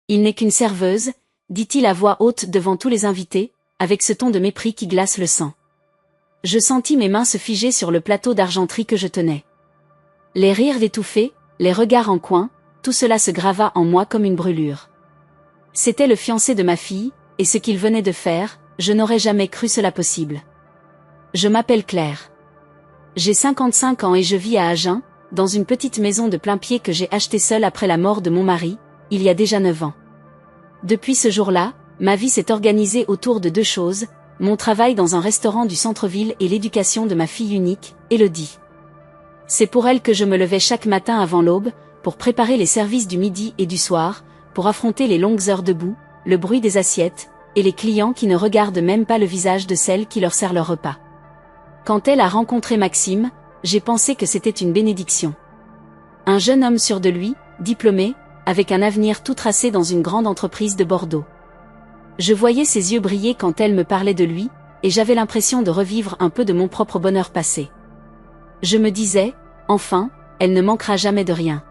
Il n'est qu'une serveuse, dit-il à voix haute devant tous les invités, avec ce ton de mépris qui glace le sang. Je sentis mes mains se figer sur le plateau d'argenterie que je tenais. Les rires étouffés, les regards en coin, tout cela se grava en moi comme une brûlure. C'était le fiancé de ma fille, et ce qu'il venait de faire, je n'aurais jamais cru cela possible. Je m'appelle Claire. J'ai 55 ans et je vis à Agen, dans une petite maison de plain-pied que j'ai achetée seule après la mort de mon mari, il y a déjà 9 ans. Depuis ce jour-là, ma vie s'est organisée autour de 2 choses, mon travail dans un restaurant du centre-ville et l'éducation de ma fille unique, Élodie. C'est pour elle que je me levais chaque matin avant l'aube, pour préparer les services du midi et du soir, pour affronter les longues heures debout, le bruit des assiettes, et les clients qui ne regardent même pas le visage de celle qui leur sert leur repas. Quand elle a rencontré Maxime, j'ai pensé que c'était une bénédiction. Un jeune homme sûr de lui, diplômé, avec un avenir tout tracé dans une grande entreprise de Bordeaux. Je voyais ses yeux briller quand elle me parlait de lui, et j'avais l'impression de revivre un peu de mon propre bonheur passé. Je me disais, enfin, elle ne manquera jamais de rien.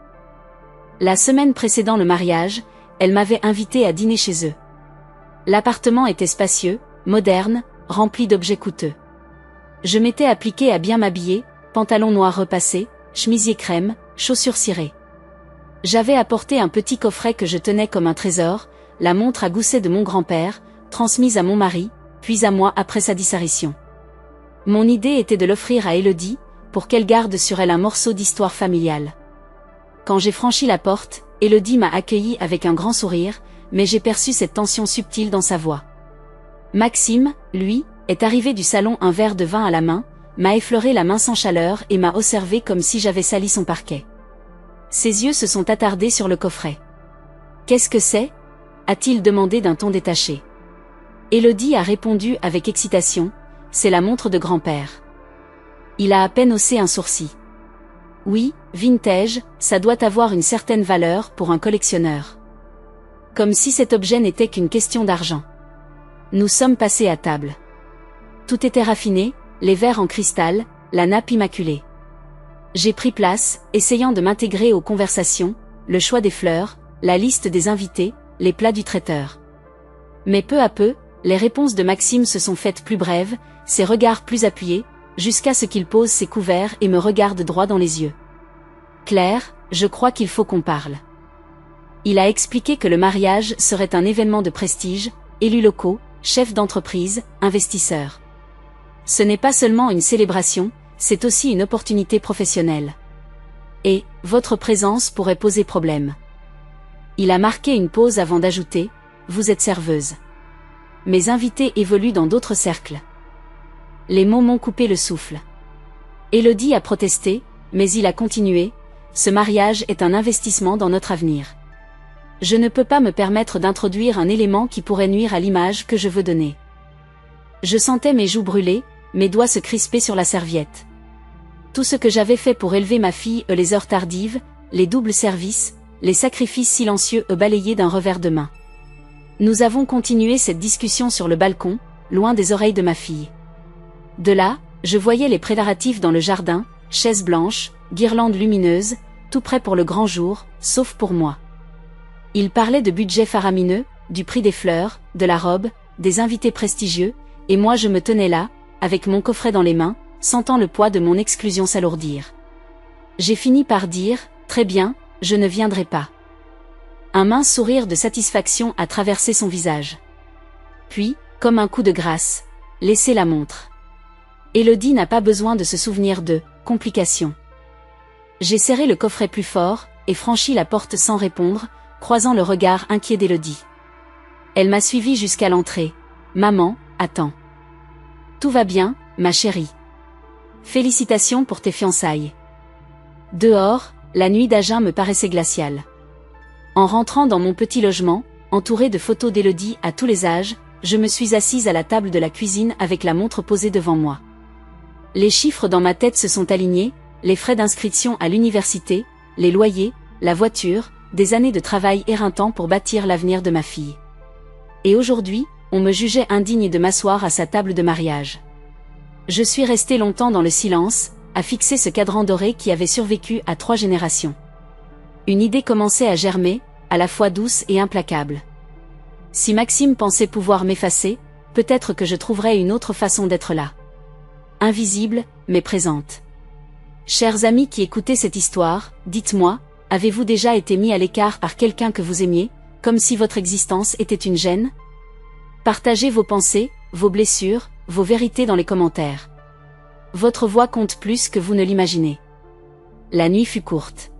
La semaine précédant le mariage, elle m'avait invité à dîner chez eux. L'appartement était spacieux, moderne, rempli d'objets coûteux. Je m'étais appliqué à bien m'habiller, pantalon noir repassé, chemisier crème, chaussures cirées. J'avais apporté un petit coffret que je tenais comme un trésor, la montre à gousset de mon grand-père, transmise à mon mari, puis à moi après sa disparition. Mon idée était de l'offrir à Élodie, pour qu'elle garde sur elle un morceau d'histoire familiale. Quand j'ai franchi la porte, Élodie m'a accueilli avec un grand sourire, mais j'ai perçu cette tension subtile dans sa voix. Maxime, lui, est arrivé du salon un verre de vin à la main, m'a effleuré la main sans chaleur et m'a observé comme si j'avais sali son parquet. Ses yeux se sont attardés sur le coffret. « Qu'est-ce que c'est » a-t-il demandé d'un ton détaché. Élodie a répondu avec excitation, « C'est la montre de grand-père. » Il a à peine haussé un sourcil. « Oui, vintage, ça doit avoir une certaine valeur pour un collectionneur. » Comme si cet objet n'était qu'une question d'argent. Nous sommes passés à table. Tout était raffiné, les verres en cristal, la nappe immaculée. J'ai pris place, essayant de m'intégrer aux conversations, le choix des fleurs, la liste des invités, les plats du traiteur. Mais peu à peu, les réponses de Maxime se sont faites plus brèves, ses regards plus appuyés, jusqu'à ce qu'il pose ses couverts et me regarde droit dans les yeux. « Claire, je crois qu'il faut qu'on parle. » Il a expliqué que le mariage serait un événement de prestige, élus locaux, chefs d'entreprise, investisseurs. Ce n'est pas seulement une célébration, c'est aussi une opportunité professionnelle. Et, votre présence pourrait poser problème. Il a marqué une pause avant d'ajouter, vous êtes serveuse. Mes invités évoluent dans d'autres cercles. Les mots m'ont coupé le souffle. Élodie a protesté, mais il a continué, ce mariage est un investissement dans notre avenir. Je ne peux pas me permettre d'introduire un élément qui pourrait nuire à l'image que je veux donner. Je sentais mes joues brûler, mes doigts se crisper sur la serviette. Tout ce que j'avais fait pour élever ma fille, les heures tardives, les doubles services, les sacrifices silencieux balayés d'un revers de main. Nous avons continué cette discussion sur le balcon, loin des oreilles de ma fille. De là, je voyais les préparatifs dans le jardin, chaises blanches, guirlandes lumineuses, tout prêt pour le grand jour, sauf pour moi. Il parlait de budget faramineux, du prix des fleurs, de la robe, des invités prestigieux, et moi je me tenais là, avec mon coffret dans les mains, sentant le poids de mon exclusion s'alourdir. J'ai fini par dire, très bien, je ne viendrai pas. Un mince sourire de satisfaction a traversé son visage. Puis, comme un coup de grâce, laissez la montre. Élodie n'a pas besoin de se souvenir de complications. J'ai serré le coffret plus fort, et franchi la porte sans répondre, croisant le regard inquiet d'Élodie. Elle m'a suivi jusqu'à l'entrée. Maman, attends. Tout va bien, ma chérie. Félicitations pour tes fiançailles. Dehors, la nuit d'Agen me paraissait glaciale. En rentrant dans mon petit logement, entouré de photos d'Élodie à tous les âges, je me suis assise à la table de la cuisine avec la montre posée devant moi. Les chiffres dans ma tête se sont alignés, les frais d'inscription à l'université, les loyers, la voiture, des années de travail éreintant pour bâtir l'avenir de ma fille. Et aujourd'hui, on me jugeait indigne de m'asseoir à sa table de mariage. Je suis restée longtemps dans le silence, à fixer ce cadran doré qui avait survécu à 3 générations. Une idée commençait à germer, à la fois douce et implacable. Si Maxime pensait pouvoir m'effacer, peut-être que je trouverais une autre façon d'être là. Invisible, mais présente. Chers amis qui écoutez cette histoire, dites-moi, avez-vous déjà été mis à l'écart par quelqu'un que vous aimiez, comme si votre existence était une gêne? Partagez vos pensées, vos blessures, vos vérités dans les commentaires. Votre voix compte plus que vous ne l'imaginez. La nuit fut courte.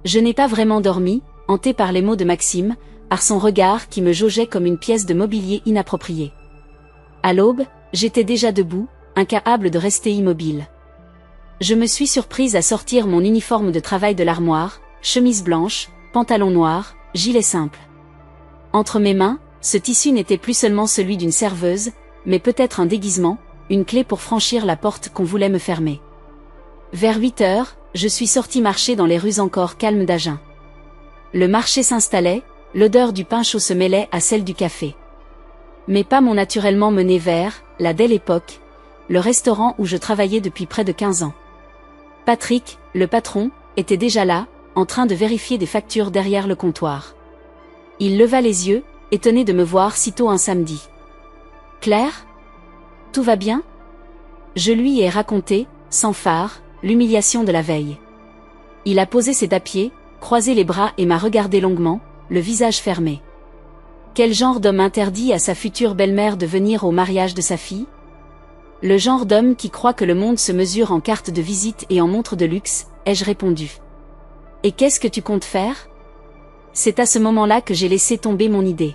Je n'ai pas vraiment dormi, hanté par les mots de Maxime, par son regard qui me jaugeait comme une pièce de mobilier inappropriée. À l'aube, j'étais déjà debout, incapable de rester immobile. Je me suis surprise à sortir mon uniforme de travail de l'armoire, chemise blanche, pantalon noir, gilet simple. Entre mes mains, ce tissu n'était plus seulement celui d'une serveuse, mais peut-être un déguisement, une clé pour franchir la porte qu'on voulait me fermer. Vers 8 heures, je suis sortie marcher dans les rues encore calmes d'Agen. Le marché s'installait, l'odeur du pain chaud se mêlait à celle du café. Mes pas m'ont naturellement mené vers, la belle époque, le restaurant où je travaillais depuis près de 15 ans. Patrick, le patron, était déjà là, en train de vérifier des factures derrière le comptoir. Il leva les yeux, étonné de me voir si tôt un samedi. « Claire ? Tout va bien ?» Je lui ai raconté, sans phare, l'humiliation de la veille. Il a posé ses papiers, croisé les bras et m'a regardé longuement, le visage fermé. Quel genre d'homme interdit à sa future belle-mère de venir au mariage de sa fille? Le genre d'homme qui croit que le monde se mesure en carte de visite et en montre de luxe, ai-je répondu. Et qu'est-ce que tu comptes faire? C'est à ce moment-là que j'ai laissé tomber mon idée.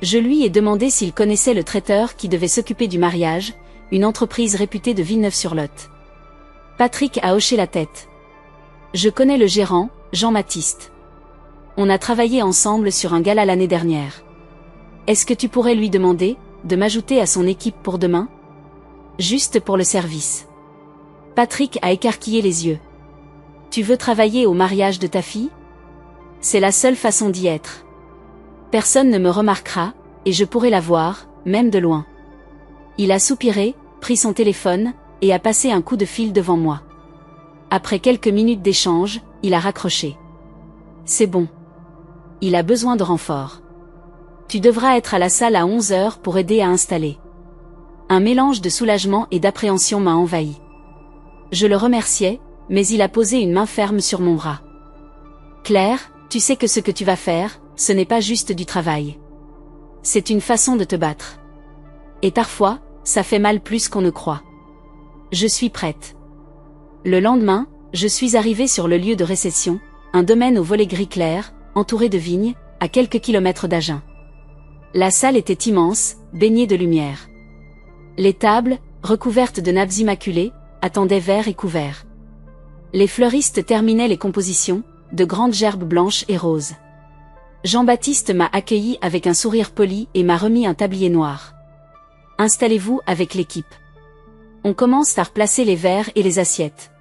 Je lui ai demandé s'il connaissait le traiteur qui devait s'occuper du mariage, une entreprise réputée de Villeneuve-sur-Lot. Patrick a hoché la tête. Je connais le gérant, Jean-Baptiste. On a travaillé ensemble sur un gala l'année dernière. Est-ce que tu pourrais lui demander de m'ajouter à son équipe pour demain? Juste pour le service. Patrick a écarquillé les yeux. Tu veux travailler au mariage de ta fille? C'est la seule façon d'y être. Personne ne me remarquera, et je pourrai la voir, même de loin. Il a soupiré, pris son téléphone, et a passé un coup de fil devant moi. Après quelques minutes d'échange, il a raccroché. C'est bon. Il a besoin de renfort. Tu devras être à la salle à 11 heures pour aider à installer. Un mélange de soulagement et d'appréhension m'a envahi. Je le remerciais, mais il a posé une main ferme sur mon bras. Claire, tu sais que ce que tu vas faire, ce n'est pas juste du travail. C'est une façon de te battre. Et parfois, ça fait mal plus qu'on ne croit. Je suis prête. Le lendemain, je suis arrivée sur le lieu de réception, un domaine au volet gris clair, entouré de vignes, à quelques kilomètres d'Agen. La salle était immense, baignée de lumière. Les tables, recouvertes de nappes immaculées, attendaient verres et couverts. Les fleuristes terminaient les compositions, de grandes gerbes blanches et roses. Jean-Baptiste m'a accueilli avec un sourire poli et m'a remis un tablier noir. Installez-vous avec l'équipe. On commence à replacer les verres et les assiettes.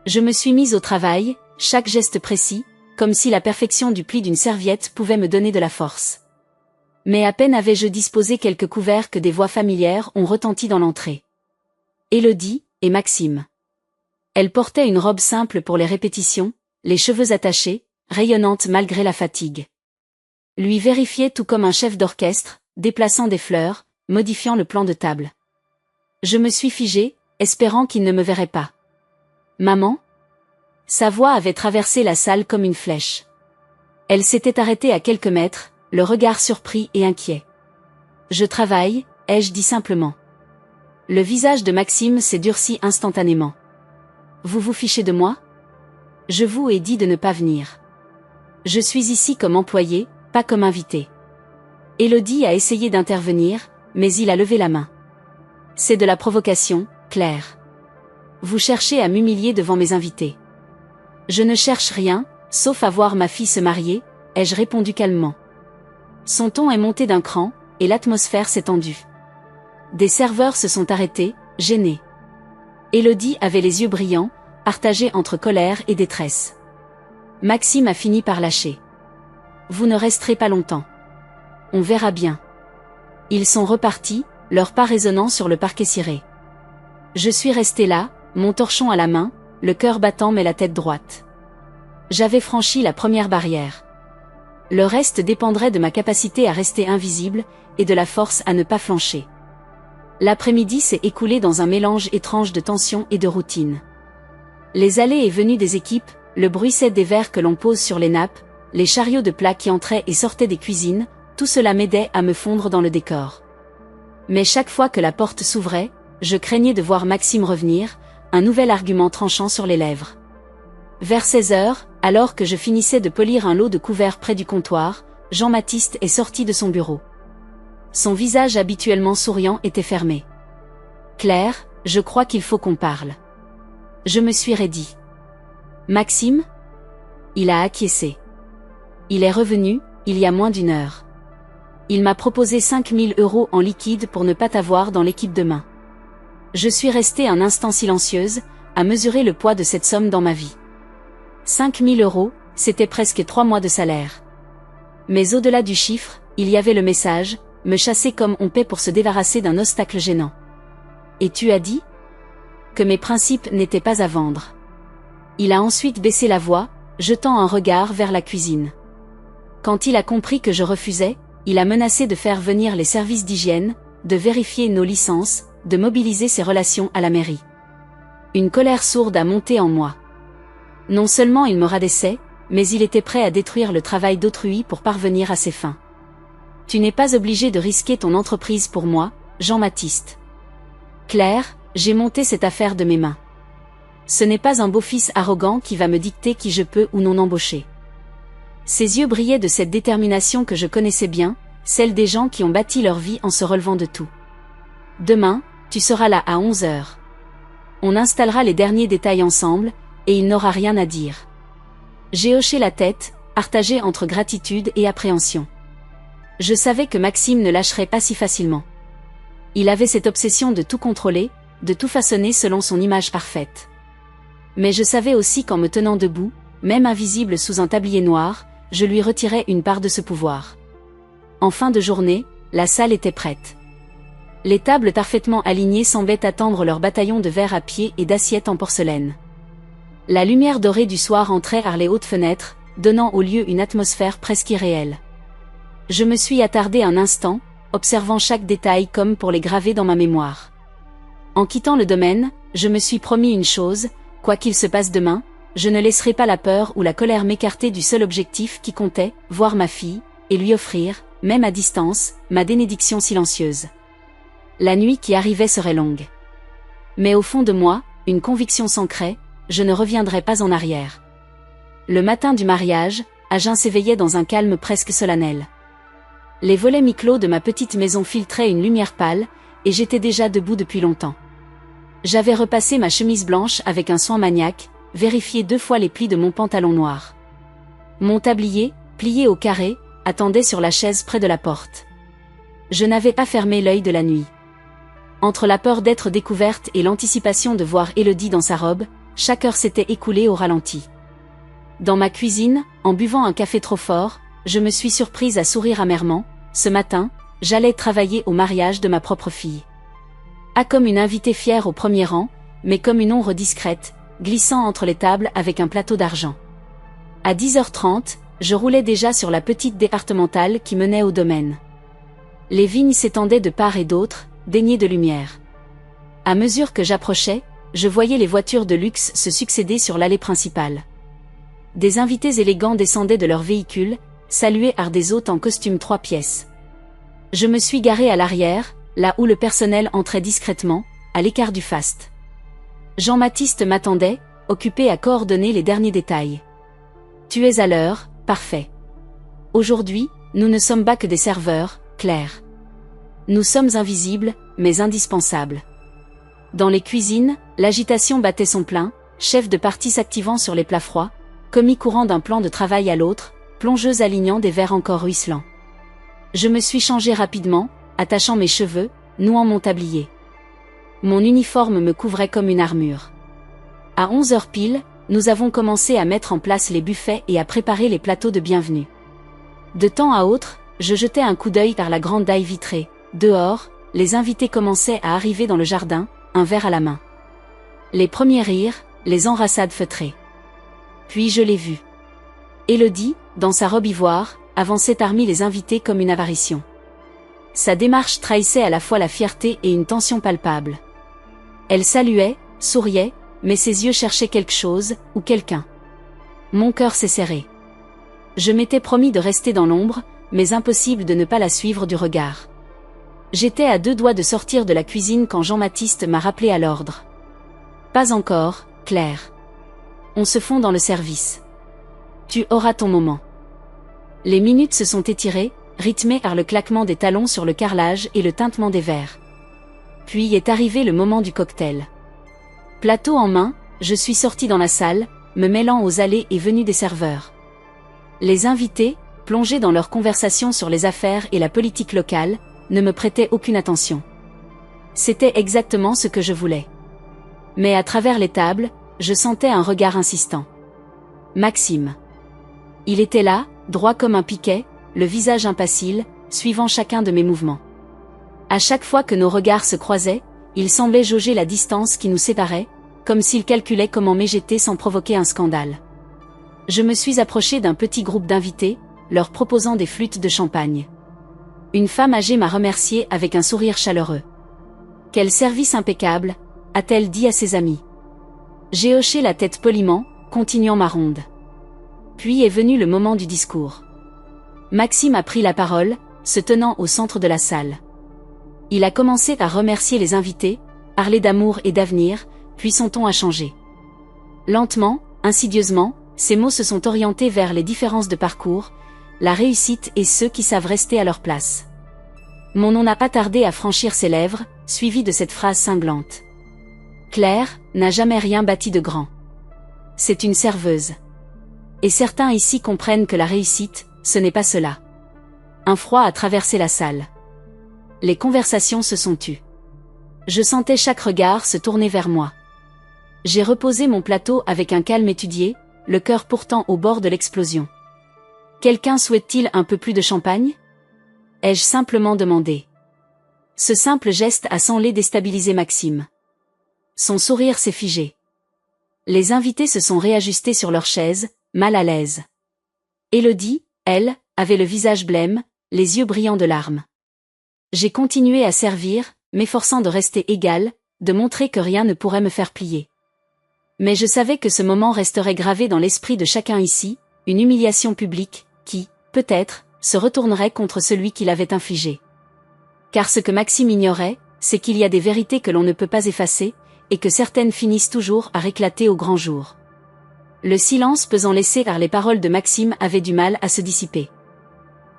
Je me suis mise au travail, chaque geste précis, comme si la perfection du pli d'une serviette pouvait me donner de la force. Mais à peine avais-je disposé quelques couverts que des voix familières ont retenti dans l'entrée. Élodie et Maxime. Elle portait une robe simple pour les répétitions, les cheveux attachés, rayonnante malgré la fatigue. Lui vérifiait tout comme un chef d'orchestre, déplaçant des fleurs, modifiant le plan de table. Je me suis figée, espérant qu'il ne me verrait pas. Maman? Sa voix avait traversé la salle comme une flèche. Elle s'était arrêtée à quelques mètres, le regard surpris et inquiet. Je travaille, ai-je dit simplement. Le visage de Maxime s'est durci instantanément. Vous vous fichez de moi? Je vous ai dit de ne pas venir. Je suis ici comme employé, pas comme invité. Élodie a essayé d'intervenir, mais il a levé la main. C'est de la provocation, Claire. Vous cherchez à m'humilier devant mes invités. Je ne cherche rien, sauf à voir ma fille se marier, ai-je répondu calmement. Son ton est monté d'un cran, et l'atmosphère s'est tendue. Des serveurs se sont arrêtés, gênés. Élodie avait les yeux brillants, partagés entre colère et détresse. Maxime a fini par lâcher. Vous ne resterez pas longtemps. On verra bien. Ils sont repartis, leurs pas résonnant sur le parquet ciré. Je suis restée là, mon torchon à la main, le cœur battant mais la tête droite. J'avais franchi la première barrière. Le reste dépendrait de ma capacité à rester invisible, et de la force à ne pas flancher. L'après-midi s'est écoulé dans un mélange étrange de tension et de routine. Les allées et venues des équipes, le bruissement des verres que l'on pose sur les nappes, les chariots de plats qui entraient et sortaient des cuisines, tout cela m'aidait à me fondre dans le décor. Mais chaque fois que la porte s'ouvrait, je craignais de voir Maxime revenir, un nouvel argument tranchant sur les lèvres. Vers 16 heures, alors que je finissais de polir un lot de couverts près du comptoir, Jean-Baptiste est sorti de son bureau. Son visage habituellement souriant était fermé. « Claire, je crois qu'il faut qu'on parle. » Je me suis raidie. « Maxime ?» Il a acquiescé. Il est revenu, il y a moins d'1 heure. Il m'a proposé 5 000 € en liquide pour ne pas t'avoir dans l'équipe demain. Je suis restée un instant silencieuse, à mesurer le poids de cette somme dans ma vie. 5 000 €, c'était presque 3 mois de salaire. Mais au-delà du chiffre, il y avait le message, me chasser comme on paie pour se débarrasser d'un obstacle gênant. Et tu as dit ? Que mes principes n'étaient pas à vendre. Il a ensuite baissé la voix, jetant un regard vers la cuisine. Quand il a compris que je refusais, il a menacé de faire venir les services d'hygiène, de vérifier nos licences, de mobiliser ses relations à la mairie. Une colère sourde a monté en moi. Non seulement il me rabaissait, mais il était prêt à détruire le travail d'autrui pour parvenir à ses fins. Tu n'es pas obligé de risquer ton entreprise pour moi, Jean-Baptiste. Claire, j'ai monté cette affaire de mes mains. Ce n'est pas un beau-fils arrogant qui va me dicter qui je peux ou non embaucher. Ses yeux brillaient de cette détermination que je connaissais bien, celle des gens qui ont bâti leur vie en se relevant de tout. Demain, tu seras là à 11 heures. On installera les derniers détails ensemble, et il n'aura rien à dire. J'ai hoché la tête, partagée entre gratitude et appréhension. Je savais que Maxime ne lâcherait pas si facilement. Il avait cette obsession de tout contrôler, de tout façonner selon son image parfaite. Mais je savais aussi qu'en me tenant debout, même invisible sous un tablier noir, je lui retirais une part de ce pouvoir. En fin de journée, la salle était prête. Les tables parfaitement alignées semblaient attendre leur bataillon de verres à pied et d'assiettes en porcelaine. La lumière dorée du soir entrait par les hautes fenêtres, donnant au lieu une atmosphère presque irréelle. Je me suis attardée un instant, observant chaque détail comme pour les graver dans ma mémoire. En quittant le domaine, je me suis promis une chose, quoi qu'il se passe demain, je ne laisserai pas la peur ou la colère m'écarter du seul objectif qui comptait, voir ma fille, et lui offrir, même à distance, ma bénédiction silencieuse. La nuit qui arrivait serait longue. Mais au fond de moi, une conviction s'ancrait, je ne reviendrai pas en arrière. Le matin du mariage, Agen s'éveillait dans un calme presque solennel. Les volets mi-clos de ma petite maison filtraient une lumière pâle, et j'étais déjà debout depuis longtemps. J'avais repassé ma chemise blanche avec un soin maniaque, vérifié 2 fois les plis de mon pantalon noir. Mon tablier, plié au carré, attendait sur la chaise près de la porte. Je n'avais pas fermé l'œil de la nuit. Entre la peur d'être découverte et l'anticipation de voir Élodie dans sa robe, chaque heure s'était écoulée au ralenti. Dans ma cuisine, en buvant un café trop fort, je me suis surprise à sourire amèrement. Ce matin, j'allais travailler au mariage de ma propre fille. Pas comme une invitée fière au premier rang, mais comme une ombre discrète, glissant entre les tables avec un plateau d'argent. À 10h30, je roulais déjà sur la petite départementale qui menait au domaine. Les vignes s'étendaient de part et d'autre, baignées de lumière. À mesure que j'approchais, je voyais les voitures de luxe se succéder sur l'allée principale. Des invités élégants descendaient de leurs véhicules, salués par des hôtes en costume 3 pièces. Je me suis garée à l'arrière, là où le personnel entrait discrètement, à l'écart du faste. Jean-Baptiste m'attendait, occupé à coordonner les derniers détails. Tu es à l'heure, parfait. Aujourd'hui, nous ne sommes pas que des serveurs, Claire. Nous sommes invisibles, mais indispensables. Dans les cuisines, l'agitation battait son plein, chef de partie s'activant sur les plats froids, commis courant d'un plan de travail à l'autre, plongeuse alignant des verres encore ruisselants. Je me suis changée rapidement, attachant mes cheveux, nouant mon tablier. Mon uniforme me couvrait comme une armure. À 11h pile, nous avons commencé à mettre en place les buffets et à préparer les plateaux de bienvenue. De temps à autre, je jetais un coup d'œil par la grande dalle vitrée. Dehors, les invités commençaient à arriver dans le jardin, un verre à la main. Les premiers rires, les enrassades feutrées. Puis je l'ai vue. Élodie, dans sa robe ivoire, avançait parmi les invités comme une apparition. Sa démarche trahissait à la fois la fierté et une tension palpable. Elle saluait, souriait, mais ses yeux cherchaient quelque chose, ou quelqu'un. Mon cœur s'est serré. Je m'étais promis de rester dans l'ombre, mais impossible de ne pas la suivre du regard. J'étais à 2 doigts de sortir de la cuisine quand Jean-Baptiste m'a rappelé à l'ordre. Pas encore, Claire. On se fond dans le service. Tu auras ton moment. Les minutes se sont étirées, rythmées par le claquement des talons sur le carrelage et le tintement des verres. Puis est arrivé le moment du cocktail. Plateau en main, je suis sorti dans la salle, me mêlant aux allées et venues des serveurs. Les invités, plongés dans leur conversation sur les affaires et la politique locale, ne me prêtaient aucune attention. C'était exactement ce que je voulais. Mais à travers les tables, je sentais un regard insistant. Maxime. Il était là, droit comme un piquet, le visage impassible, suivant chacun de mes mouvements. À chaque fois que nos regards se croisaient, il semblait jauger la distance qui nous séparait, comme s'il calculait comment m'éjeter sans provoquer un scandale. Je me suis approché d'un petit groupe d'invités, leur proposant des flûtes de champagne. Une femme âgée m'a remercié avec un sourire chaleureux. « Quel service impeccable !» a-t-elle dit à ses amis. J'ai hoché la tête poliment, continuant ma ronde. Puis est venu le moment du discours. Maxime a pris la parole, se tenant au centre de la salle. Il a commencé à remercier les invités, parler d'amour et d'avenir, puis son ton a changé. Lentement, insidieusement, ses mots se sont orientés vers les différences de parcours, la réussite et ceux qui savent rester à leur place. Mon nom n'a pas tardé à franchir ses lèvres, suivi de cette phrase cinglante. Claire n'a jamais rien bâti de grand. C'est une serveuse. Et certains ici comprennent que la réussite, ce n'est pas cela. Un froid a traversé la salle. Les conversations se sont tues. Je sentais chaque regard se tourner vers moi. J'ai reposé mon plateau avec un calme étudié, le cœur pourtant au bord de l'explosion. Quelqu'un souhaite-t-il un peu plus de champagne ? Ai-je simplement demandé. Ce simple geste a semblé déstabiliser Maxime. Son sourire s'est figé. Les invités se sont réajustés sur leurs chaises, mal à l'aise. Élodie, elle, avait le visage blême, les yeux brillants de larmes. J'ai continué à servir, m'efforçant de rester égale, de montrer que rien ne pourrait me faire plier. Mais je savais que ce moment resterait gravé dans l'esprit de chacun ici, une humiliation publique, qui, peut-être, se retournerait contre celui qui l'avait infligée. Car ce que Maxime ignorait, c'est qu'il y a des vérités que l'on ne peut pas effacer, et que certaines finissent toujours par éclater au grand jour. Le silence pesant laissé par les paroles de Maxime avait du mal à se dissiper.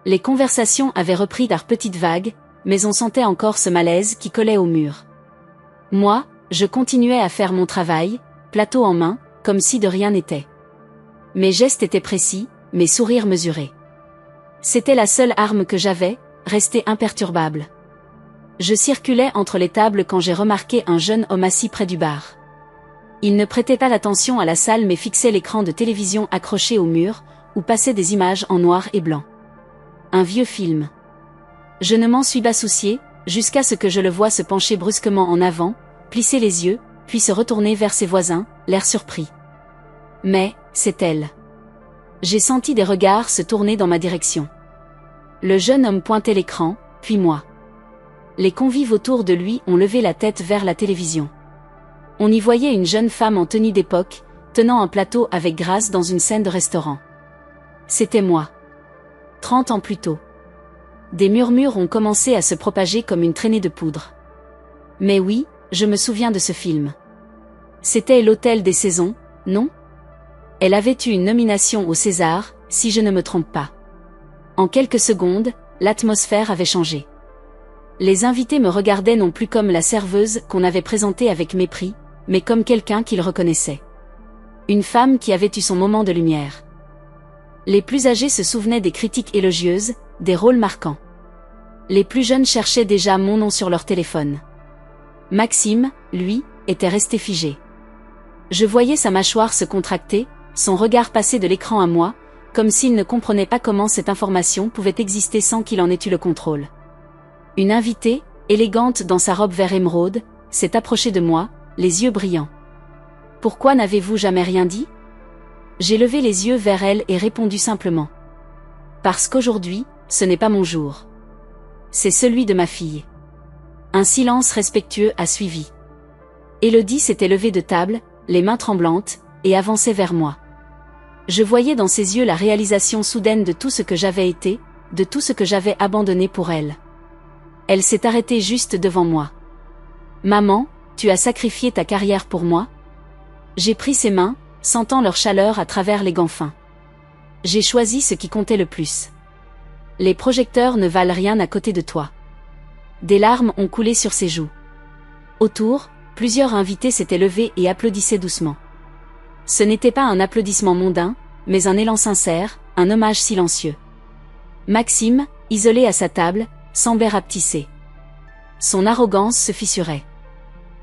Les conversations avaient repris par petites vagues, mais on sentait encore ce malaise qui collait au mur. Moi, je continuais à faire mon travail, plateau en main, comme si de rien n'était. Mes gestes étaient précis, mes sourires mesurés. C'était la seule arme que j'avais, rester imperturbable. Je circulais entre les tables quand j'ai remarqué un jeune homme assis près du bar. Il ne prêtait pas attention à la salle mais fixait l'écran de télévision accroché au mur, où passaient des images en noir et blanc. Un vieux film. Je ne m'en suis pas soucié, jusqu'à ce que je le voie se pencher brusquement en avant, plisser les yeux, puis se retourner vers ses voisins, l'air surpris. Mais, c'est elle. J'ai senti des regards se tourner dans ma direction. Le jeune homme pointait l'écran, puis moi. Les convives autour de lui ont levé la tête vers la télévision. On y voyait une jeune femme en tenue d'époque, tenant un plateau avec grâce dans une scène de restaurant. C'était moi. 30 ans plus tôt. Des murmures ont commencé à se propager comme une traînée de poudre. Mais oui, je me souviens de ce film. C'était l'Hôtel des Saisons, non ? Elle avait eu une nomination au César, si je ne me trompe pas. En quelques secondes, l'atmosphère avait changé. Les invités me regardaient non plus comme la serveuse qu'on avait présentée avec mépris, mais comme quelqu'un qu'ils reconnaissaient. Une femme qui avait eu son moment de lumière. Les plus âgés se souvenaient des critiques élogieuses, des rôles marquants. Les plus jeunes cherchaient déjà mon nom sur leur téléphone. Maxime, lui, était resté figé. Je voyais sa mâchoire se contracter, son regard passer de l'écran à moi, comme s'il ne comprenait pas comment cette information pouvait exister sans qu'il en ait eu le contrôle. Une invitée, élégante dans sa robe vert émeraude, s'est approchée de moi, les yeux brillants. « Pourquoi n'avez-vous jamais rien dit ?» J'ai levé les yeux vers elle et répondu simplement. « Parce qu'aujourd'hui, ce n'est pas mon jour. C'est celui de ma fille. Un silence respectueux a suivi. Élodie s'était levée de table, les mains tremblantes, et avançait vers moi. Je voyais dans ses yeux la réalisation soudaine de tout ce que j'avais été, de tout ce que j'avais abandonné pour elle. Elle s'est arrêtée juste devant moi. Maman, tu as sacrifié ta carrière pour moi? J'ai pris ses mains, sentant leur chaleur à travers les gants fins. J'ai choisi ce qui comptait le plus. Les projecteurs ne valent rien à côté de toi. Des larmes ont coulé sur ses joues. Autour, plusieurs invités s'étaient levés et applaudissaient doucement. Ce n'était pas un applaudissement mondain, mais un élan sincère, un hommage silencieux. Maxime, isolé à sa table, semblait rapetisser. Son arrogance se fissurait.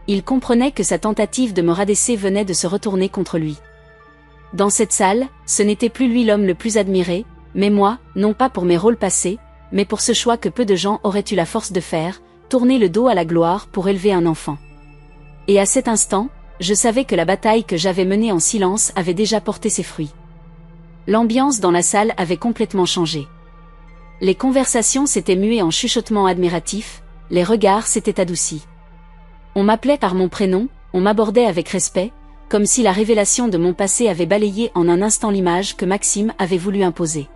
Il comprenait que sa tentative de me rabaisser venait de se retourner contre lui. Dans cette salle, ce n'était plus lui l'homme le plus admiré, mais moi, non pas pour mes rôles passés, mais pour ce choix que peu de gens auraient eu la force de faire, tourner le dos à la gloire pour élever un enfant. Et à cet instant, je savais que la bataille que j'avais menée en silence avait déjà porté ses fruits. L'ambiance dans la salle avait complètement changé. Les conversations s'étaient muées en chuchotements admiratifs, les regards s'étaient adoucis. On m'appelait par mon prénom, on m'abordait avec respect, comme si la révélation de mon passé avait balayé en un instant l'image que Maxime avait voulu imposer.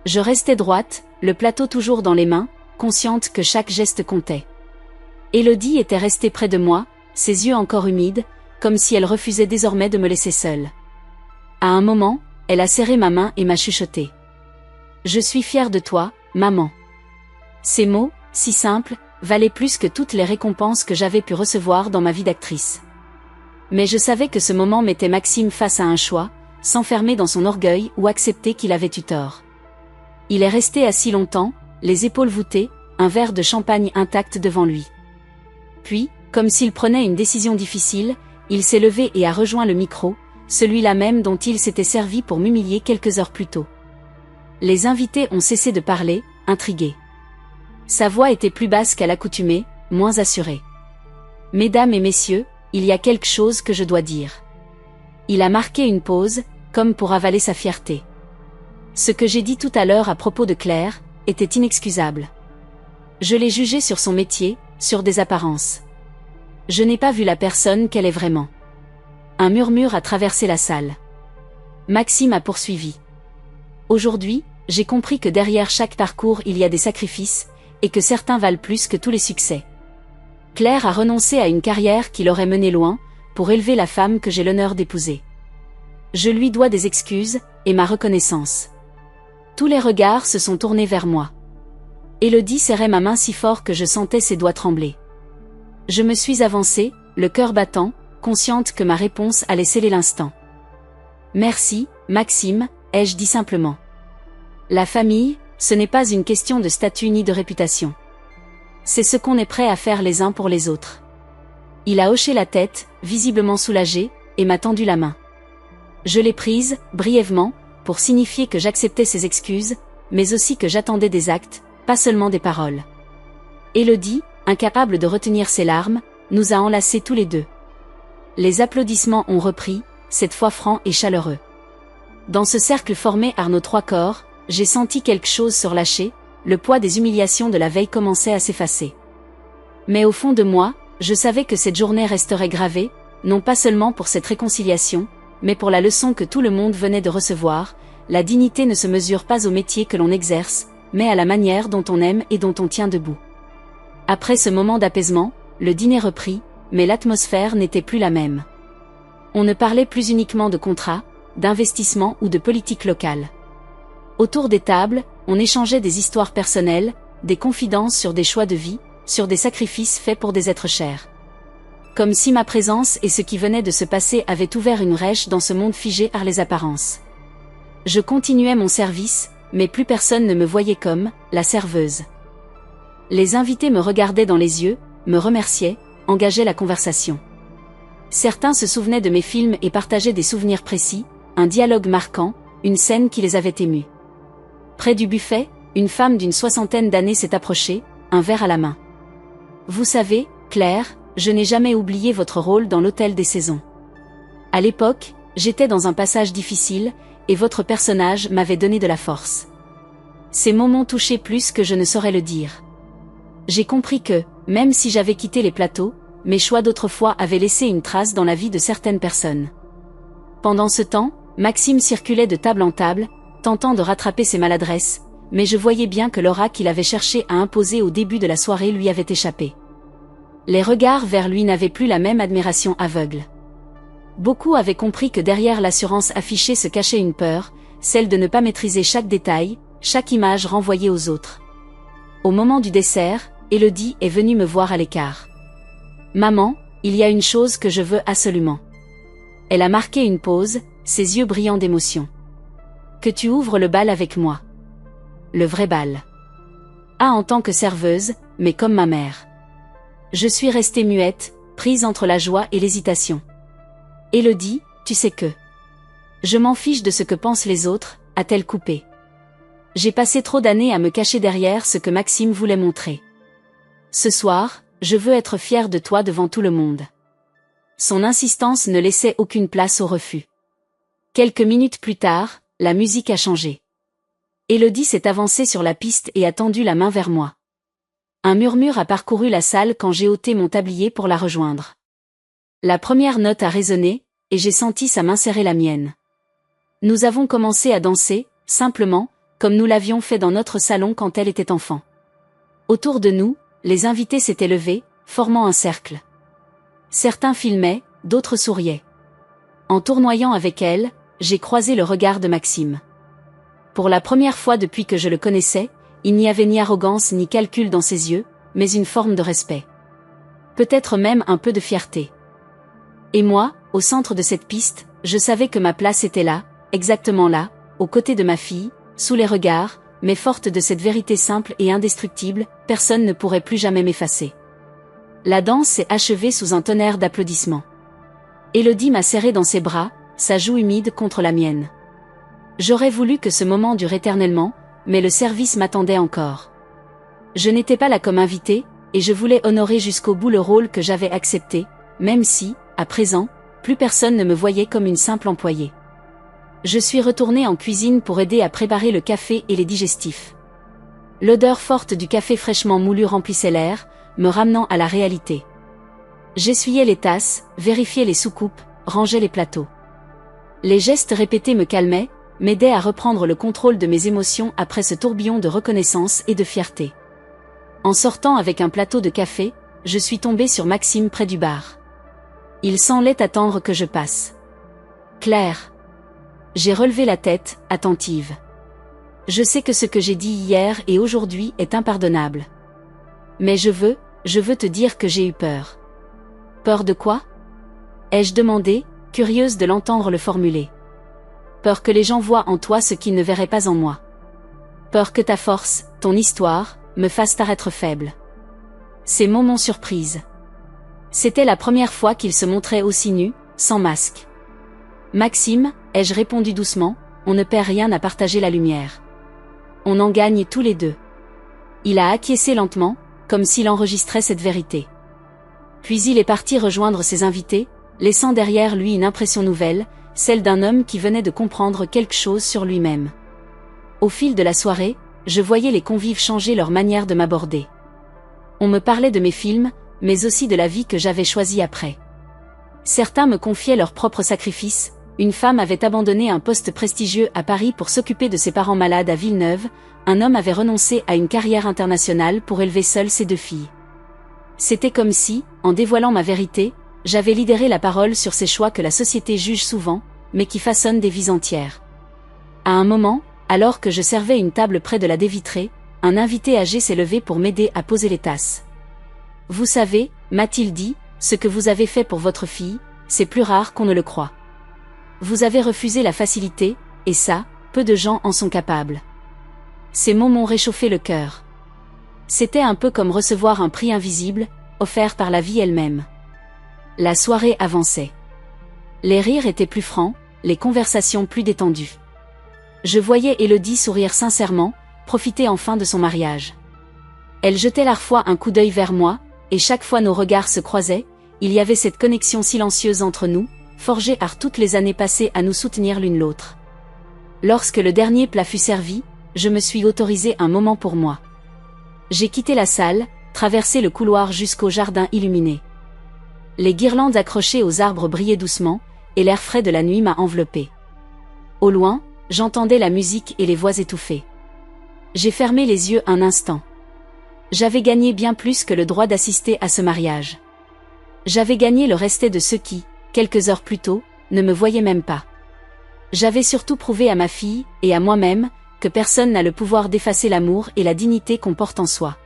Je restais droite, le plateau toujours dans les mains, consciente que chaque geste comptait. Élodie était restée près de moi, ses yeux encore humides, comme si elle refusait désormais de me laisser seule. À un moment, elle a serré ma main et m'a chuchoté. « Je suis fière de toi, maman. » Ces mots, si simples, valaient plus que toutes les récompenses que j'avais pu recevoir dans ma vie d'actrice. Mais je savais que ce moment mettait Maxime face à un choix, s'enfermer dans son orgueil ou accepter qu'il avait eu tort. Il est resté assis longtemps, les épaules voûtées, un verre de champagne intact devant lui. Puis, comme s'il prenait une décision difficile, il s'est levé et a rejoint le micro, celui-là même dont il s'était servi pour m'humilier quelques heures plus tôt. Les invités ont cessé de parler, intrigués. Sa voix était plus basse qu'à l'accoutumée, moins assurée. « Mesdames et messieurs, il y a quelque chose que je dois dire. » Il a marqué une pause, comme pour avaler sa fierté. Ce que j'ai dit tout à l'heure à propos de Claire, était inexcusable. Je l'ai jugée sur son métier, sur des apparences. Je n'ai pas vu la personne qu'elle est vraiment. Un murmure a traversé la salle. Maxime a poursuivi. Aujourd'hui, j'ai compris que derrière chaque parcours il y a des sacrifices, et que certains valent plus que tous les succès. Claire a renoncé à une carrière qui l'aurait menée loin, pour élever la femme que j'ai l'honneur d'épouser. Je lui dois des excuses, et ma reconnaissance. Tous les regards se sont tournés vers moi. Élodie serrait ma main si fort que je sentais ses doigts trembler. Je me suis avancée, le cœur battant, consciente que ma réponse allait sceller l'instant. « Merci, Maxime », ai-je dit simplement. La famille, ce n'est pas une question de statut ni de réputation. C'est ce qu'on est prêt à faire les uns pour les autres. Il a hoché la tête, visiblement soulagé, et m'a tendu la main. Je l'ai prise, brièvement, pour signifier que j'acceptais ses excuses, mais aussi que j'attendais des actes, pas seulement des paroles. Élodie, incapable de retenir ses larmes, nous a enlacés tous les deux. Les applaudissements ont repris, cette fois francs et chaleureux. Dans ce cercle formé par nos trois corps, j'ai senti quelque chose se relâcher, le poids des humiliations de la veille commençait à s'effacer. Mais au fond de moi, je savais que cette journée resterait gravée, non pas seulement pour cette réconciliation, mais pour la leçon que tout le monde venait de recevoir. La dignité ne se mesure pas au métier que l'on exerce, mais à la manière dont on aime et dont on tient debout. Après ce moment d'apaisement, le dîner reprit, mais l'atmosphère n'était plus la même. On ne parlait plus uniquement de contrats, d'investissement ou de politique locale. Autour des tables, on échangeait des histoires personnelles, des confidences sur des choix de vie, sur des sacrifices faits pour des êtres chers. Comme si ma présence et ce qui venait de se passer avaient ouvert une brèche dans ce monde figé par les apparences. Je continuais mon service, mais plus personne ne me voyait comme la serveuse. Les invités me regardaient dans les yeux, me remerciaient, engageaient la conversation. Certains se souvenaient de mes films et partageaient des souvenirs précis, un dialogue marquant, une scène qui les avait émus. Près du buffet, une femme d'une 60aine d'années s'est approchée, un verre à la main. « Vous savez, Claire, je n'ai jamais oublié votre rôle dans l'Hôtel des Saisons. À l'époque, j'étais dans un passage difficile, et votre personnage m'avait donné de la force. Ces mots m'ont touché plus que je ne saurais le dire. J'ai compris que, même si j'avais quitté les plateaux, mes choix d'autrefois avaient laissé une trace dans la vie de certaines personnes. Pendant ce temps, Maxime circulait de table en table, tentant de rattraper ses maladresses, mais je voyais bien que l'aura qu'il avait cherché à imposer au début de la soirée lui avait échappé. Les regards vers lui n'avaient plus la même admiration aveugle. Beaucoup avaient compris que derrière l'assurance affichée se cachait une peur, celle de ne pas maîtriser chaque détail, chaque image renvoyée aux autres. Au moment du dessert, Élodie est venue me voir à l'écart. « Maman, il y a une chose que je veux absolument. » Elle a marqué une pause, ses yeux brillants d'émotion. « Que tu ouvres le bal avec moi. » Le vrai bal. Ah, en tant que serveuse, mais comme ma mère. Je suis restée muette, prise entre la joie et l'hésitation. « Élodie, tu sais que... » Je m'en fiche de ce que pensent les autres, a-t-elle coupé. J'ai passé trop d'années à me cacher derrière ce que Maxime voulait montrer. Ce soir, je veux être fière de toi devant tout le monde. Son insistance ne laissait aucune place au refus. Quelques minutes plus tard, la musique a changé. Élodie s'est avancée sur la piste et a tendu la main vers moi. Un murmure a parcouru la salle quand j'ai ôté mon tablier pour la rejoindre. La première note a résonné, et j'ai senti sa main serrer la mienne. Nous avons commencé à danser, simplement, comme nous l'avions fait dans notre salon quand elle était enfant. Autour de nous, les invités s'étaient levés, formant un cercle. Certains filmaient, d'autres souriaient. En tournoyant avec elle, j'ai croisé le regard de Maxime. Pour la première fois depuis que je le connaissais, il n'y avait ni arrogance ni calcul dans ses yeux, mais une forme de respect. Peut-être même un peu de fierté. Et moi, au centre de cette piste, je savais que ma place était là, exactement là, aux côtés de ma fille, sous les regards, mais forte de cette vérité simple et indestructible, personne ne pourrait plus jamais m'effacer. La danse s'est achevée sous un tonnerre d'applaudissements. Élodie m'a serré dans ses bras, sa joue humide contre la mienne. J'aurais voulu que ce moment dure éternellement, mais le service m'attendait encore. Je n'étais pas là comme invitée, et je voulais honorer jusqu'au bout le rôle que j'avais accepté, même si, à présent, plus personne ne me voyait comme une simple employée. Je suis retournée en cuisine pour aider à préparer le café et les digestifs. L'odeur forte du café fraîchement moulu remplissait l'air, me ramenant à la réalité. J'essuyais les tasses, vérifiais les soucoupes, rangeais les plateaux. Les gestes répétés me calmaient, m'aidaient à reprendre le contrôle de mes émotions après ce tourbillon de reconnaissance et de fierté. En sortant avec un plateau de café, je suis tombée sur Maxime près du bar. Il semblait attendre que je passe. Claire. J'ai relevé la tête, attentive. Je sais que ce que j'ai dit hier et aujourd'hui est impardonnable. Mais je veux te dire que j'ai eu peur. Peur de quoi? Ai-je demandé, curieuse de l'entendre le formuler. Peur que les gens voient en toi ce qu'ils ne verraient pas en moi. Peur que ta force, ton histoire, me fasse paraître faible. Ces mots m'ont surprise. C'était la première fois qu'il se montrait aussi nu, sans masque. Maxime, ai-je répondu doucement, on ne perd rien à partager la lumière. On en gagne tous les deux. Il a acquiescé lentement, comme s'il enregistrait cette vérité. Puis il est parti rejoindre ses invités, laissant derrière lui une impression nouvelle, celle d'un homme qui venait de comprendre quelque chose sur lui-même. Au fil de la soirée, je voyais les convives changer leur manière de m'aborder. On me parlait de mes films, mais aussi de la vie que j'avais choisie après. Certains me confiaient leurs propres sacrifices. Une femme avait abandonné un poste prestigieux à Paris pour s'occuper de ses parents malades à Villeneuve, un homme avait renoncé à une carrière internationale pour élever seul ses 2 filles. C'était comme si, en dévoilant ma vérité, j'avais libéré la parole sur ces choix que la société juge souvent, mais qui façonnent des vies entières. À un moment, alors que je servais une table près de la baie vitrée, un invité âgé s'est levé pour m'aider à poser les tasses. « Vous savez, m'a-t-il dit, ce que vous avez fait pour votre fille, c'est plus rare qu'on ne le croit. Vous avez refusé la facilité, et ça, peu de gens en sont capables. » Ces mots m'ont réchauffé le cœur. C'était un peu comme recevoir un prix invisible, offert par la vie elle-même. La soirée avançait. Les rires étaient plus francs, les conversations plus détendues. Je voyais Élodie sourire sincèrement, profiter enfin de son mariage. Elle jetait parfois un coup d'œil vers moi, et chaque fois nos regards se croisaient, il y avait cette connexion silencieuse entre nous, forgée par toutes les années passées à nous soutenir l'une l'autre. Lorsque le dernier plat fut servi, je me suis autorisé un moment pour moi. J'ai quitté la salle, traversé le couloir jusqu'au jardin illuminé. Les guirlandes accrochées aux arbres brillaient doucement, et l'air frais de la nuit m'a enveloppé. Au loin, j'entendais la musique et les voix étouffées. J'ai fermé les yeux un instant. J'avais gagné bien plus que le droit d'assister à ce mariage. J'avais gagné le respect de ceux qui, quelques heures plus tôt, ne me voyaient même pas. J'avais surtout prouvé à ma fille, et à moi-même, que personne n'a le pouvoir d'effacer l'amour et la dignité qu'on porte en soi.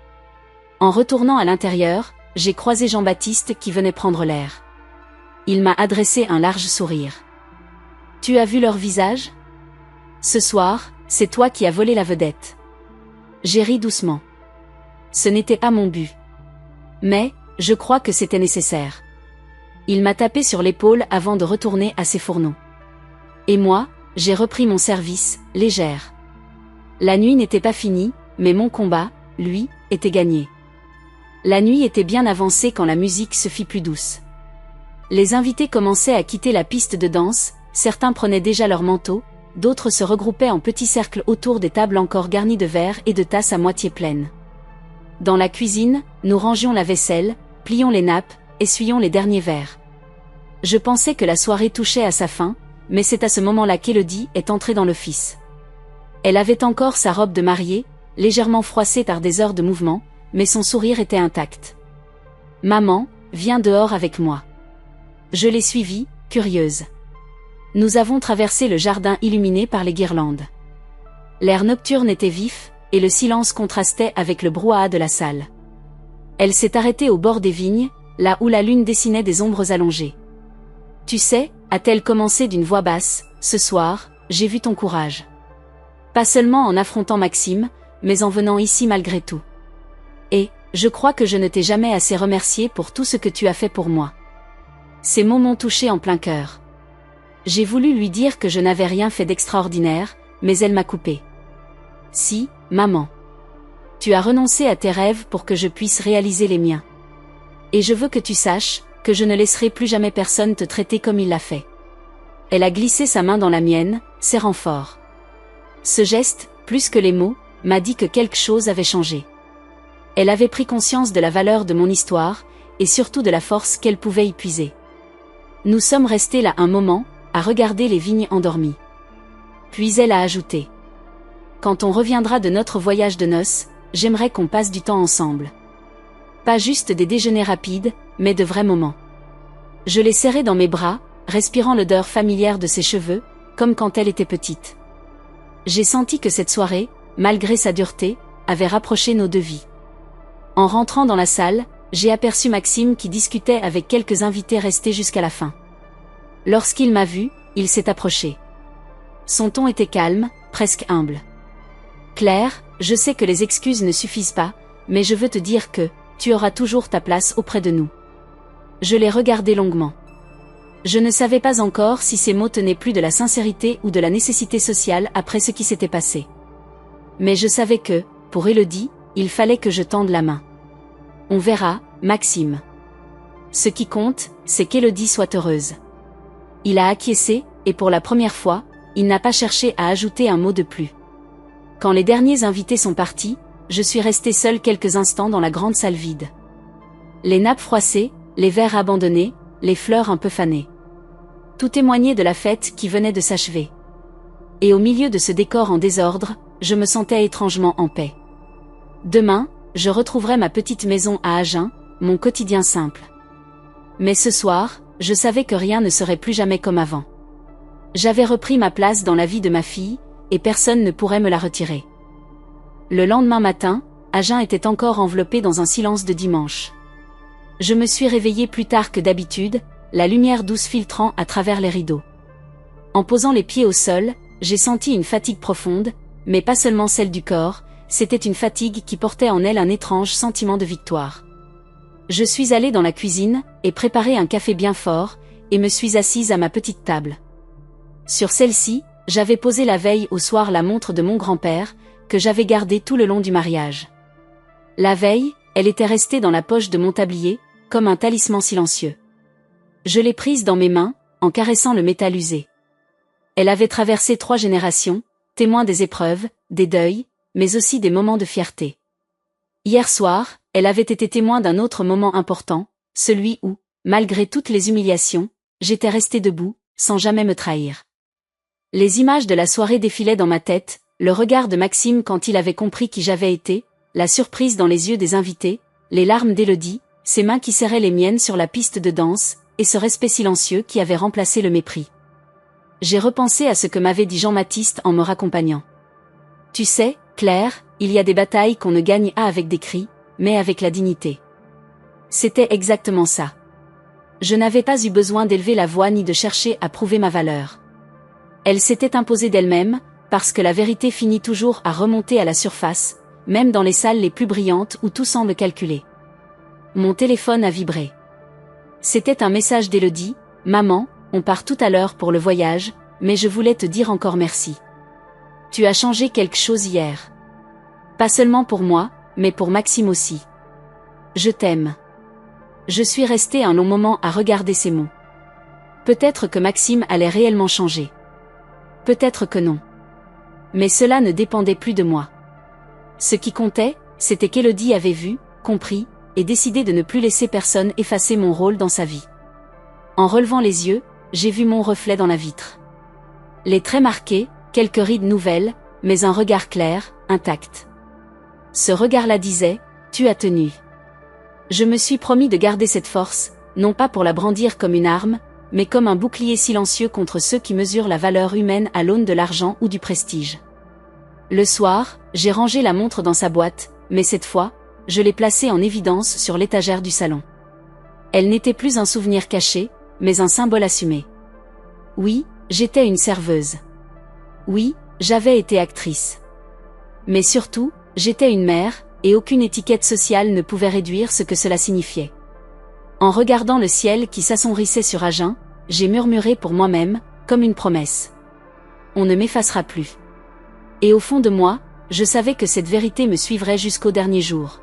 En retournant à l'intérieur, j'ai croisé Jean-Baptiste qui venait prendre l'air. Il m'a adressé un large sourire. « Tu as vu leur visage ? Ce soir, c'est toi qui as volé la vedette. » J'ai ri doucement. Ce n'était pas mon but. Mais, je crois que c'était nécessaire. Il m'a tapé sur l'épaule avant de retourner à ses fourneaux. Et moi, j'ai repris mon service, légère. La nuit n'était pas finie, mais mon combat, lui, était gagné. La nuit était bien avancée quand la musique se fit plus douce. Les invités commençaient à quitter la piste de danse, certains prenaient déjà leur manteau, d'autres se regroupaient en petits cercles autour des tables encore garnies de verres et de tasses à moitié pleines. Dans la cuisine, nous rangions la vaisselle, plions les nappes, essuyions les derniers verres. Je pensais que la soirée touchait à sa fin, mais c'est à ce moment-là qu'Élodie est entrée dans l'office. Elle avait encore sa robe de mariée, légèrement froissée par des heures de mouvement, mais son sourire était intact. « Maman, viens dehors avec moi. » Je l'ai suivie, curieuse. Nous avons traversé le jardin illuminé par les guirlandes. L'air nocturne était vif, et le silence contrastait avec le brouhaha de la salle. Elle s'est arrêtée au bord des vignes, là où la lune dessinait des ombres allongées. « Tu sais, a-t-elle commencé d'une voix basse, ce soir, j'ai vu ton courage. Pas seulement en affrontant Maxime, mais en venant ici malgré tout. Et, je crois que je ne t'ai jamais assez remercié pour tout ce que tu as fait pour moi. » Ces mots m'ont touché en plein cœur. J'ai voulu lui dire que je n'avais rien fait d'extraordinaire, mais elle m'a coupé. « Si, maman. Tu as renoncé à tes rêves pour que je puisse réaliser les miens. Et je veux que tu saches que je ne laisserai plus jamais personne te traiter comme il l'a fait. » Elle a glissé sa main dans la mienne, serrant fort. Ce geste, plus que les mots, m'a dit que quelque chose avait changé. Elle avait pris conscience de la valeur de mon histoire, et surtout de la force qu'elle pouvait y puiser. Nous sommes restés là un moment, à regarder les vignes endormies. Puis elle a ajouté. « Quand on reviendra de notre voyage de noces, j'aimerais qu'on passe du temps ensemble. Pas juste des déjeuners rapides, mais de vrais moments. » Je l'ai serrée dans mes bras, respirant l'odeur familière de ses cheveux, comme quand elle était petite. J'ai senti que cette soirée, malgré sa dureté, avait rapproché nos deux vies. En rentrant dans la salle, j'ai aperçu Maxime qui discutait avec quelques invités restés jusqu'à la fin. Lorsqu'il m'a vu, il s'est approché. Son ton était calme, presque humble. « Claire, je sais que les excuses ne suffisent pas, mais je veux te dire que tu auras toujours ta place auprès de nous. » Je l'ai regardé longuement. Je ne savais pas encore si ces mots tenaient plus de la sincérité ou de la nécessité sociale après ce qui s'était passé. Mais je savais que, pour Élodie, il fallait que je tende la main. On verra, Maxime. Ce qui compte, c'est qu'Élodie soit heureuse. Il a acquiescé, et pour la première fois, il n'a pas cherché à ajouter un mot de plus. Quand les derniers invités sont partis, je suis restée seule quelques instants dans la grande salle vide. Les nappes froissées, les verres abandonnés, les fleurs un peu fanées. Tout témoignait de la fête qui venait de s'achever. Et au milieu de ce décor en désordre, je me sentais étrangement en paix. Demain, je retrouverai ma petite maison à Agen, mon quotidien simple. Mais ce soir, je savais que rien ne serait plus jamais comme avant. J'avais repris ma place dans la vie de ma fille, et personne ne pourrait me la retirer. Le lendemain matin, Agen était encore enveloppé dans un silence de dimanche. Je me suis réveillée plus tard que d'habitude, la lumière douce filtrant à travers les rideaux. En posant les pieds au sol, j'ai senti une fatigue profonde, mais pas seulement celle du corps, c'était une fatigue qui portait en elle un étrange sentiment de victoire. Je suis allée dans la cuisine, et préparé un café bien fort, et me suis assise à ma petite table. Sur celle-ci, j'avais posé la veille au soir la montre de mon grand-père, que j'avais gardée tout le long du mariage. La veille, elle était restée dans la poche de mon tablier, comme un talisman silencieux. Je l'ai prise dans mes mains, en caressant le métal usé. Elle avait traversé 3 générations, témoin des épreuves, des deuils, mais aussi des moments de fierté. Hier soir, elle avait été témoin d'un autre moment important, celui où, malgré toutes les humiliations, j'étais restée debout, sans jamais me trahir. Les images de la soirée défilaient dans ma tête, le regard de Maxime quand il avait compris qui j'avais été, la surprise dans les yeux des invités, les larmes d'Élodie, ses mains qui serraient les miennes sur la piste de danse, et ce respect silencieux qui avait remplacé le mépris. J'ai repensé à ce que m'avait dit Jean-Baptiste en me raccompagnant. Tu sais, Claire, il y a des batailles qu'on ne gagne pas avec des cris, mais avec la dignité. C'était exactement ça. Je n'avais pas eu besoin d'élever la voix ni de chercher à prouver ma valeur. Elle s'était imposée d'elle-même, parce que la vérité finit toujours à remonter à la surface, même dans les salles les plus brillantes où tout semble calculé. Mon téléphone a vibré. C'était un message d'Élodie. « Maman, on part tout à l'heure pour le voyage, mais je voulais te dire encore merci. Tu as changé quelque chose hier. Pas seulement pour moi, mais pour Maxime aussi. Je t'aime. » Je suis restée un long moment à regarder ces mots. Peut-être que Maxime allait réellement changer. Peut-être que non. Mais cela ne dépendait plus de moi. Ce qui comptait, c'était qu'Élodie avait vu, compris, et décidé de ne plus laisser personne effacer mon rôle dans sa vie. En relevant les yeux, j'ai vu mon reflet dans la vitre. Les traits marqués, quelques rides nouvelles, mais un regard clair, intact. Ce regard-là disait, « Tu as tenu. » Je me suis promis de garder cette force, non pas pour la brandir comme une arme, mais comme un bouclier silencieux contre ceux qui mesurent la valeur humaine à l'aune de l'argent ou du prestige. Le soir, j'ai rangé la montre dans sa boîte, mais cette fois, je l'ai placée en évidence sur l'étagère du salon. Elle n'était plus un souvenir caché, mais un symbole assumé. Oui, j'étais une serveuse. Oui, j'avais été actrice. Mais surtout, j'étais une mère, et aucune étiquette sociale ne pouvait réduire ce que cela signifiait. En regardant le ciel qui s'assombrissait sur Agen, j'ai murmuré pour moi-même, comme une promesse. On ne m'effacera plus. Et au fond de moi, je savais que cette vérité me suivrait jusqu'au dernier jour.